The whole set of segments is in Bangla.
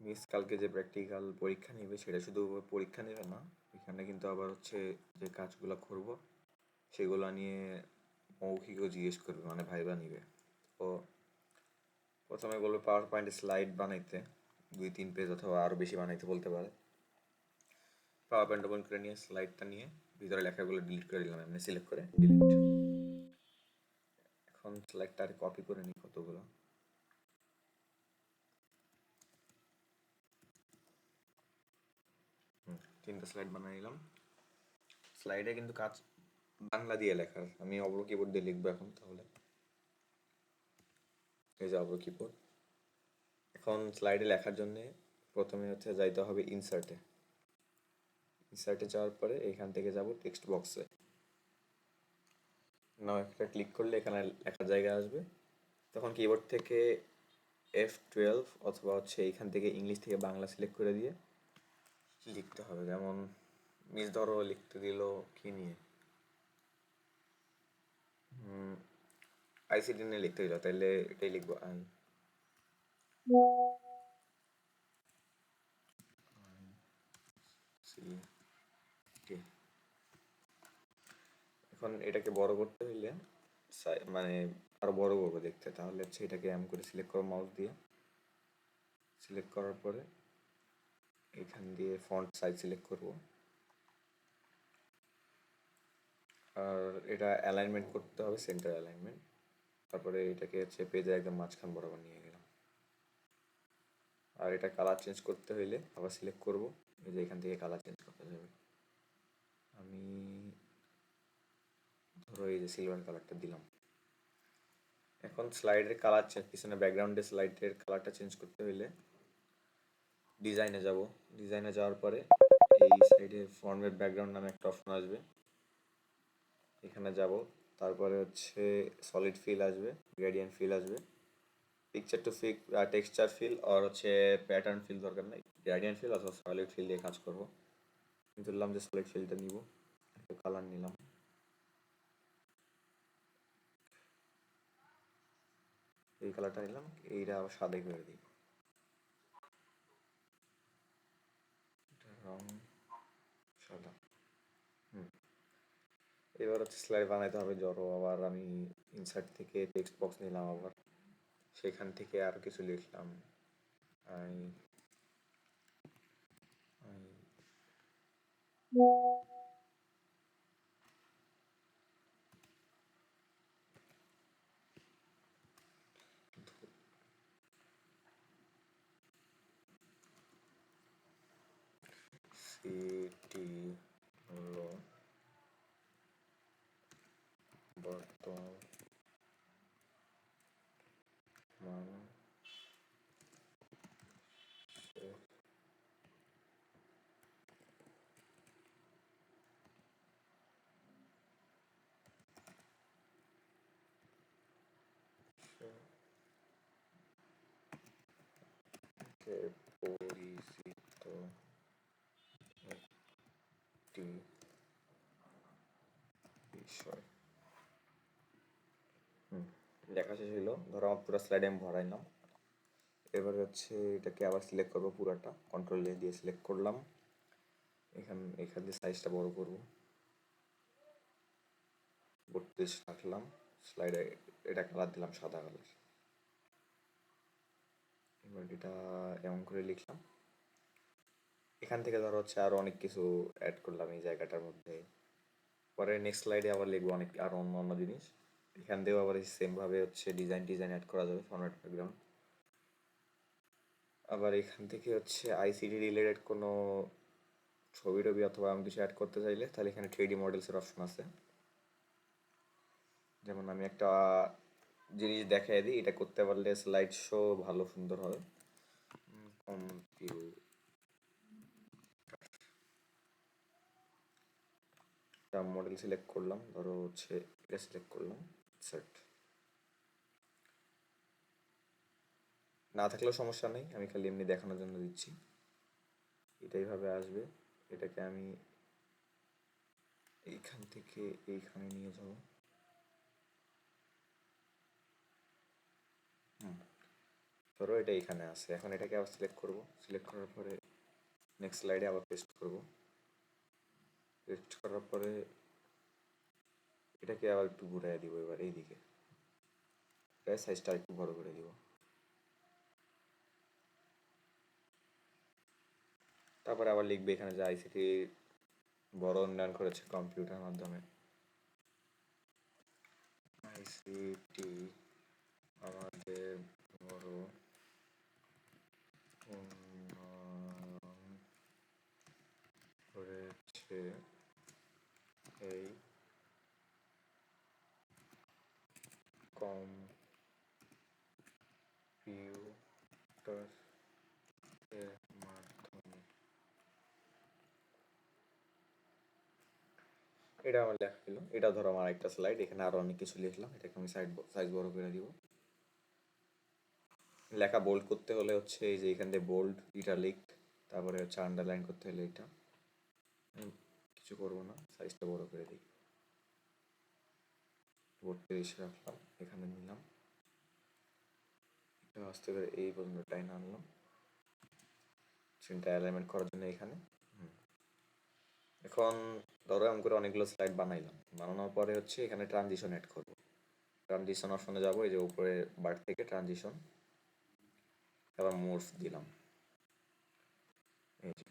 মিস কালকে যে প্র্যাকটিক্যাল পরীক্ষা নেবে সেটা শুধু পরীক্ষা নেবে না, এখানে কিন্তু আবার হচ্ছে যে কাজগুলো করব সেগুলো নিয়ে মৌখিকও জিজ্ঞেস করবে, মানে ভাইবা নিবে। তো প্রথমে বলবে পাওয়ার পয়েন্টে স্লাইড বানাইতে, 2-3 পেজ অথবা আরও বেশি বানাইতে বলতে পারে। পাওয়ার পয়েন্ট ওপেন করে নিয়ে স্লাইডটা নিয়ে ভিতরে লেখাগুলো ডিলিট করে দিলাম, এমনি সিলেক্ট করে ডিলিট। এখন স্লাইডটা আর কপি করে নিই কতগুলো। তিনটা স্লাইড বানিয়ে নিলাম। স্লাইডে কিন্তু কাজ বাংলা দিয়ে লেখার, আমি অব্র কিবোর্ড দিয়ে লিখবো এখন। তাহলে এই যে অব্র কিবোর্ড। এখন স্লাইডে লেখার জন্যে প্রথমে হচ্ছে যাইতে হবে ইনসার্টে। ইনসার্টে যাওয়ার পরে এখান থেকে যাব টেক্সট বক্সে। নাও একটা ক্লিক করলে এখানে লেখার জায়গা আসবে। তখন কিবোর্ড থেকে F12 অথবা হচ্ছে এইখান থেকে ইংলিশ থেকে বাংলা সিলেক্ট করে দিয়ে লিখতে হবে। যেমন মিস ধরো লিখতে দিল কি নিয়ে, আইসিটি নিয়ে লিখতে দিল, তাহলে এটাই লিখবো আই সি টি। এখন এটাকে বড় করতে হইলে মানে আরো বড় করবো দেখতে, তাহলে হচ্ছে এটাকে এম করে সিলেক্ট করো মাউস দিয়ে। সিলেক্ট করার পরে এখান দিয়ে ফন্ট সাইজ সিলেক্ট করব। আর এটা অ্যালাইনমেন্ট করতে হবে, সেন্টার অ্যালাইনমেন্ট। তারপরে এটাকে হচ্ছে পেজের একদম মাঝখান বরাবর নিয়ে গেলাম। আর এটা কালার চেঞ্জ করতে হইলে আবার সিলেক্ট করব, এই যে এখান থেকে কালার চেঞ্জ করতে যাবে। আমি ধরো এই যে সিলভার কালারটা দিলাম। এখন স্লাইডের কালার চেঞ্জ, পিছনে ব্যাকগ্রাউন্ডের স্লাইডের কালারটা চেঞ্জ করতে হইলে ডিজাইনে যাব। ডিজাইনে যাওয়ার পরে এই সাইডে ফরম্যাট ব্যাকগ্রাউন্ড নামে একটা অপশন আসবে, এখানে যাব। তারপরে হচ্ছে সলিড ফিল আসবে, গ্রেডিয়েন্ট ফিল আসবে, পিকচার টু ফিক টেক্সচার ফিল আর হচ্ছে প্যাটার্ন ফিল দরকার নাই, গ্রেডিয়েন্ট ফিল অথবা সলিড ফিল দিয়ে কাজ করব। ধরলাম যে সলিড ফিলটা নিব, একটা কালার নিলাম, এই কালারটা নিলাম, এইটা আবার সাদা করে দিই। রং সাদা। এবার হচ্ছে স্লাইড বানাইতে হবে জড়ো। আবার আমি ইনসার্ট থেকে টেক্সট বক্স নিলাম, আবার সেখান থেকে আর কিছু লিখলাম। আই আই সিটি হলো বর্তমান পরিচিত একটি বিষয়। লেখা শেষ হলো, ধরো আমার পুরো স্লাইড আমি ভরাইলাম। এবার হচ্ছে এটাকে আবার সিলেক্ট করবো, পুরাটা কন্ট্রোল দিয়ে সিলেক্ট করলাম। এখান দিয়ে সাইজটা বড় করবো, 32 রাখলাম। স্লাইডে এটা কালার দিলাম সাদা কালার। এবার এটা এমন করে লিখলাম। এখান থেকে ধরো হচ্ছে আরো অনেক কিছু অ্যাড করলাম এই জায়গাটার মধ্যে। পরে নেক্সট স্লাইডে আবার লিখবো অনেক আরো অন্য অন্য জিনিস। এখান থেকেও আবার সেম ভাবে হচ্ছে ডিজাইন অ্যাড করা যাবে, ফরম্যাট ব্যাকগ্রাউন্ড। আবার এখান থেকে হচ্ছে আইসিটি রিলেটেড কোনো ছবি টবি অথবা আমি কিছু অ্যাড করতে চাইলে তাহলে এখানে 3D মডেলসের অপশন আছে। যেমন আমি একটা জিনিস দেখাই দিই, এটা করতে পারলে স্লাইড শো ভালো সুন্দর হবে। মডেল সিলেক্ট করলাম, ধরো হচ্ছে এটা সিলেক্ট করলাম, সেট। না থাকলেও সমস্যা নেই, আমি খালি এমনি দেখানোর জন্য দিচ্ছি। এটাই ভাবে আসবে। এটাকে আমি এইখান থেকে এইখানে নিয়ে যাব। ধরো এটা এখানে আছে, এখন এটাকে আবার সিলেক্ট করব, সিলেক্ট করার পরে নেক্সট স্লাইডে আবার পেস্ট করব, পেস্ট করার পরে এটাকে আবার একটু ঘুরাই দিব এবার এইদিকে, সাইজটা একটু বড় করে দিব। তারপরে আবার লিখবে এখানে যে আইসিটি বড় উন্নয়ন করেছে কম্পিউটার মাধ্যমে, আইসিটি আমাদের বড় উন্নয়ন করেছে এই কম্পিউটার এর মাধ্যমে। এটা আমার লেখা হলো, এটা ধরো আমার একটা স্লাইড, এখানে আরো অনেক কিছু লিখলাম, এটাকে আমি সাইজ বড় করে দিব। লেখা বোল্ড করতে হলে হচ্ছে এই যে এখান দিয়ে বোল্ড, ইটালিক, তারপরে হচ্ছে আন্ডারলাইন করতে হলে এটা, কিছু করবো না, সাইজটা বড় করে দিই, 32 রাখলাম, এখানে নিলাম, এটা আস্তে করে এই পর্যন্ত টাইন আনলাম, সিনটা অ্যালাইনমেন্ট করার জন্য এখানে। এখন ধরো আমি করে অনেকগুলো স্লাইড বানাইলাম, বানানোর পরে হচ্ছে এখানে ট্রানজিশন অ্যাড করব, ট্রানজিশন অপশনে যাবো, এই যে উপরে বার থেকে ট্রানজিশন, তারপর মোডস দিলাম, এই যে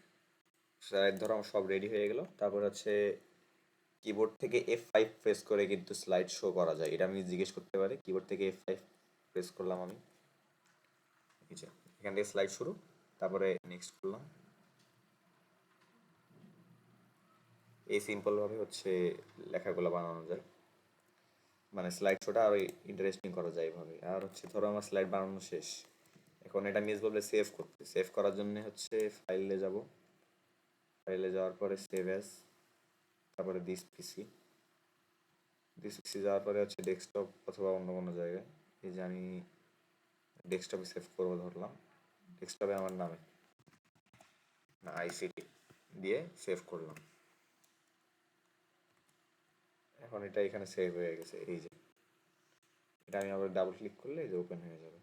স্লাইড ধরো আমার সব রেডি হয়ে গেল। তারপর হচ্ছে কিবোর্ড থেকে F5 প্রেস করে কিন্তু স্লাইড শো করা যায়, এটা আমি জিজ্ঞেস করতে পারি, কিবোর্ড থেকে F5 প্রেস করলাম আমি, এই যে এখান থেকে স্লাইড শুরু, তারপরে নেক্সট করলাম। এই সিম্পলভাবে হচ্ছে লেখাগুলো বানানো যায়, মানে স্লাইড শোটা আরো ইন্টারেস্টিং করা যায় এভাবে। আর হচ্ছে ধরো আমার স্লাইড বানানো শেষ, এখন এটা মিস বললে সেভ করতে, সেভ করার জন্য হচ্ছে ফাইলে যাব, ফাইলে যাওয়ার পরে সেভ অ্যাজ, তারপরে দিস পিসি, দিস পিসি যাওয়ার পরে হচ্ছে ডেস্কটপ অথবা অন্য কোনো জায়গায়, এই যে আমি ডেস্কটপে সেভ করবো ধরলাম, ডেস্কটপে আমার নামে না আইসিটি দিয়ে সেভ করলাম। এখন এটা এখানে সেভ হয়ে গেছে, এই যে এটা আমি আবার ডাবল ক্লিক করলে এই যে ওপেন হয়ে যাবে।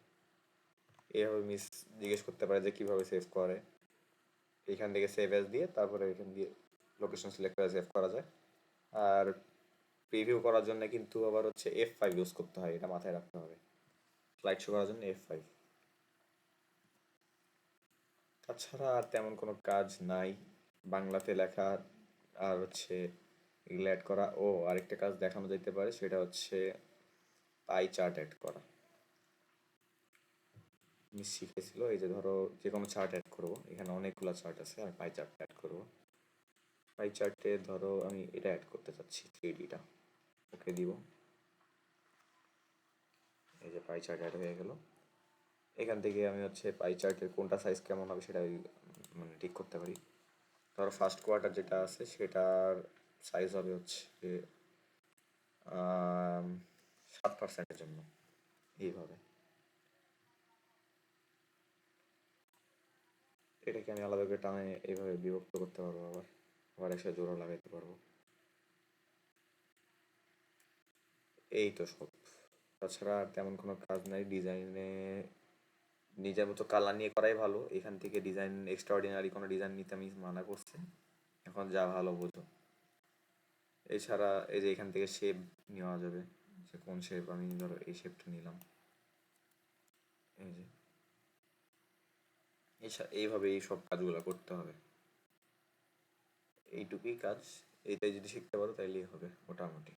এইভাবে মিস জিজ্ঞেস করতে পারে যে কিভাবে সেভ করে, এইখান থেকে সেভ অ্যাজ দিয়ে তারপরে এখান দিয়ে লোকেশন সিলেক্ট করে সেভ করা যায়। আর প্রিভিউ করার জন্য কিন্তু আবার হচ্ছে F5 ইউজ করতে হয়, এটা মাথায় রাখতে হবে, স্লাইড শো করার জন্য F5। তাছাড়া আর তেমন কোনো কাজ নাই, বাংলাতে লেখা আর হচ্ছে এগুলো অ্যাড করা। ও আরেকটা কাজ দেখানো যেতে পারে, সেটা হচ্ছে পাই চার্ট অ্যাড করা, আমি শিখেছিল, এই যে ধরো যে কোনো চার্ট অ্যাড করবো, এখানে অনেকগুলো চার্ট আছে, আমি পাই চার্ট অ্যাড করবো। পাই চার্টে ধরো আমি এটা অ্যাড করতে চাচ্ছি, 3Dটা, ওকে দিব, এই যে পাই চার্ট অ্যাড হয়ে গেল। এখান থেকে আমি হচ্ছে পাই চার্টের কোনটা সাইজ কেমন হবে সেটা মানে ঠিক করতে পারি। ধরো ফার্স্ট কোয়ার্টার যেটা আছে সেটার সাইজ হবে হচ্ছে 7%-এর জন্য, এইভাবে এটাকে আমি আলাদা করে টানে এইভাবে বিভক্ত করতে পারবো, আবার আবার একসাথে জোড়া লাগাইতে পারবো। এই তো সব, তাছাড়া আর তেমন কোনো কাজ নাই। ডিজাইনে নিজের মতো কালার নিয়ে করাই ভালো, এখান থেকে ডিজাইন এক্সট্রাঅর্ডিনারি কোনো ডিজাইন নিতে আমি মানা করছি, এখন যা ভালো বোঝো। এছাড়া এই যে এখান থেকে শেপ নেওয়া যাবে, যে কোন শেপ, আমি ধরো এই শেপটা নিলাম, এই যে এইভাবে এই সব কাজগুলো করতে হবে, এইটুকুই কাজ, এইটাই যদি শিখতে পারো তাইলেই হবে মোটামুটি।